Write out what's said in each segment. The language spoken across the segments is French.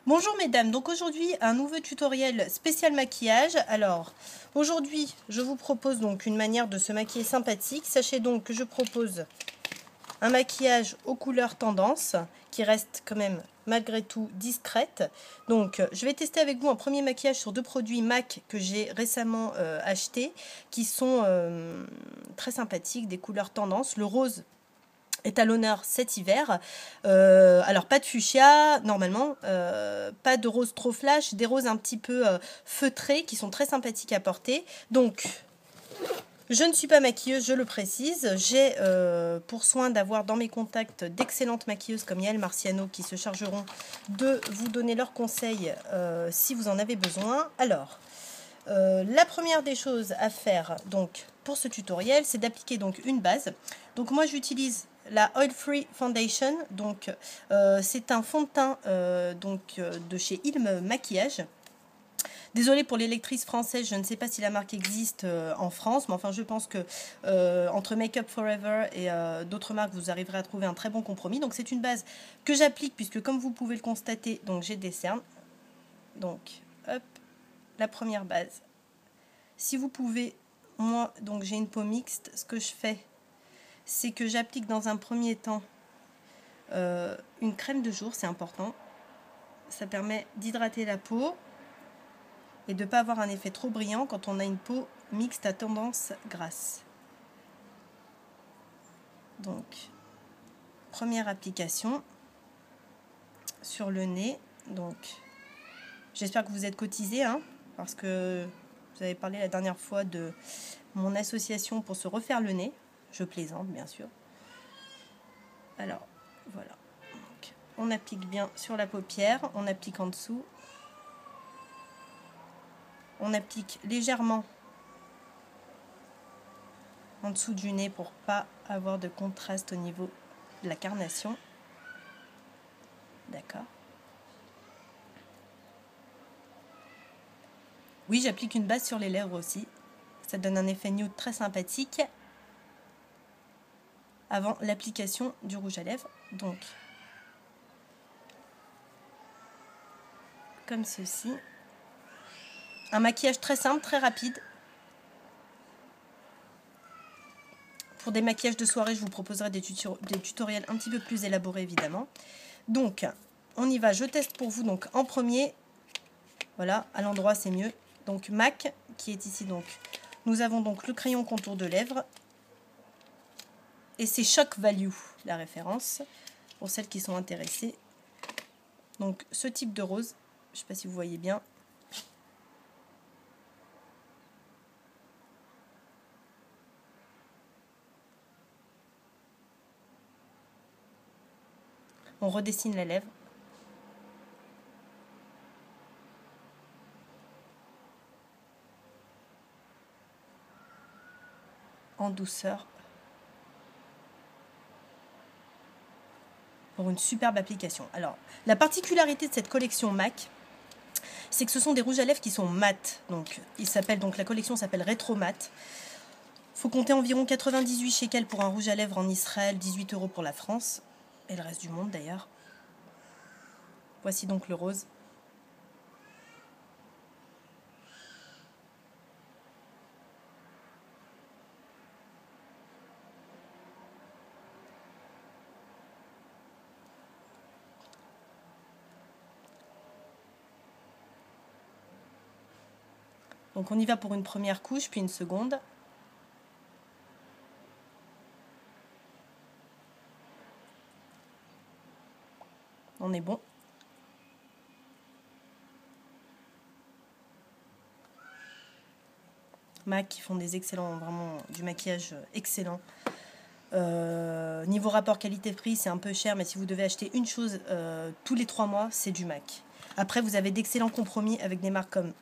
Bonjour mesdames, donc aujourd'hui un nouveau tutoriel spécial maquillage. Alors aujourd'hui je vous propose donc une manière de se maquiller sympathique. Sachez donc que je propose un maquillage aux couleurs tendance qui reste quand même malgré tout discrète. Donc je vais tester avec vous un premier maquillage sur deux produits MAC que j'ai récemment achetés qui sont très sympathiques, des couleurs tendance. Le rose est à l'honneur cet hiver. Alors pas de fuchsia normalement, pas de rose trop flash, des roses un petit peu feutrées qui sont très sympathiques à porter. Donc je ne suis pas maquilleuse, je le précise. J'ai pour soin d'avoir dans mes contacts d'excellentes maquilleuses comme Yael Marciano qui se chargeront de vous donner leurs conseils si vous en avez besoin. Alors la première des choses à faire donc pour ce tutoriel, c'est d'appliquer donc une base. Donc moi j'utilise la Oil Free Foundation, donc c'est un fond de teint de chez Ilm Maquillage. Désolée pour les lectrices françaises, je ne sais pas si la marque existe en France, mais enfin je pense que entre Make Up Forever et d'autres marques, vous arriverez à trouver un très bon compromis. Donc c'est une base que j'applique puisque comme vous pouvez le constater, donc j'ai des cernes. Donc hop, la première base. Si vous pouvez, moi donc j'ai une peau mixte, ce que je fais, c'est que j'applique dans un premier temps une crème de jour, c'est important. Ça permet d'hydrater la peau et de ne pas avoir un effet trop brillant quand on a une peau mixte à tendance grasse. Donc, première application sur le nez. Donc, j'espère que vous êtes cotisés, hein, parce que vous avez parlé la dernière fois de mon association pour se refaire le nez. Je plaisante, bien sûr. Alors, voilà. Donc, on applique bien sur la paupière, on applique en dessous. On applique légèrement en dessous du nez pour pas avoir de contraste au niveau de la carnation. D'accord. Oui, j'applique une base sur les lèvres aussi. Ça donne un effet nude très sympathique avant l'application du rouge à lèvres. Donc, comme ceci. Un maquillage très simple, très rapide. Pour des maquillages de soirée, je vous proposerai des tutoriels un petit peu plus élaborés, évidemment. Donc, on y va. Je teste pour vous donc en premier. Voilà, à l'endroit, c'est mieux. Donc, MAC, qui est ici. Donc, nous avons donc le crayon contour de lèvres. Et c'est Shock Value, la référence, pour celles qui sont intéressées. Donc, ce type de rose, je ne sais pas si vous voyez bien. On redessine la lèvre. En douceur. Pour une superbe application. Alors, la particularité de cette collection MAC, c'est que ce sont des rouges à lèvres qui sont mat. Donc, la collection s'appelle Rétro Mat. Il faut compter environ 98 shekels pour un rouge à lèvres en Israël, 18 € pour la France. Et le reste du monde d'ailleurs. Voici donc le rose. Donc on y va pour une première couche, puis une seconde. On est bon. MAC qui font des excellents, vraiment du maquillage excellent. Niveau rapport qualité-prix, c'est un peu cher, mais si vous devez acheter une chose tous les 3 mois, c'est du MAC. Après, vous avez d'excellents compromis avec des marques comme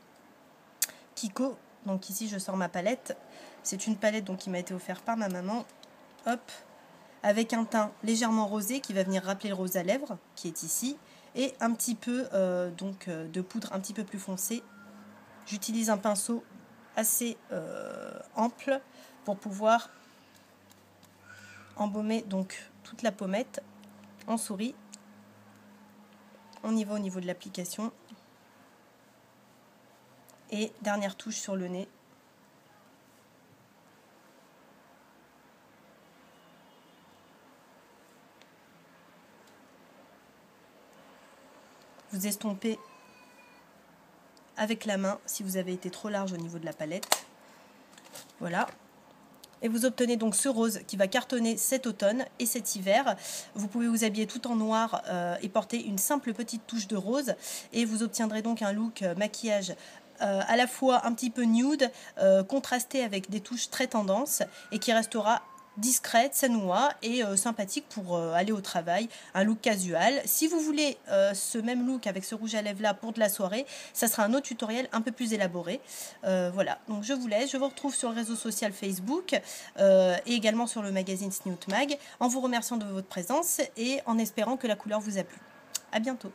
Kiko. Donc ici, je sors ma palette. C'est une palette donc, qui m'a été offerte par ma maman. Hop, avec un teint légèrement rosé qui va venir rappeler le rose à lèvres, qui est ici. Et un petit peu de poudre un petit peu plus foncée. J'utilise un pinceau assez ample pour pouvoir embaumer donc toute la pommette en souris. On y va au niveau de l'application. Et dernière touche sur le nez. Vous estompez avec la main si vous avez été trop large au niveau de la palette. Voilà. Et vous obtenez donc ce rose qui va cartonner cet automne et cet hiver. Vous pouvez vous habiller tout en noir et porter une simple petite touche de rose. Et vous obtiendrez donc un look maquillage à la fois un petit peu nude, contrasté avec des touches très tendance et qui restera discrète, sanoua et sympathique pour aller au travail, un look casual. Si vous voulez ce même look avec ce rouge à lèvres là pour de la soirée, ça sera un autre tutoriel un peu plus élaboré. Voilà, donc je vous laisse, je vous retrouve sur le réseau social Facebook et également sur le magazine Snoot Mag, en vous remerciant de votre présence et en espérant que la couleur vous a plu. À bientôt.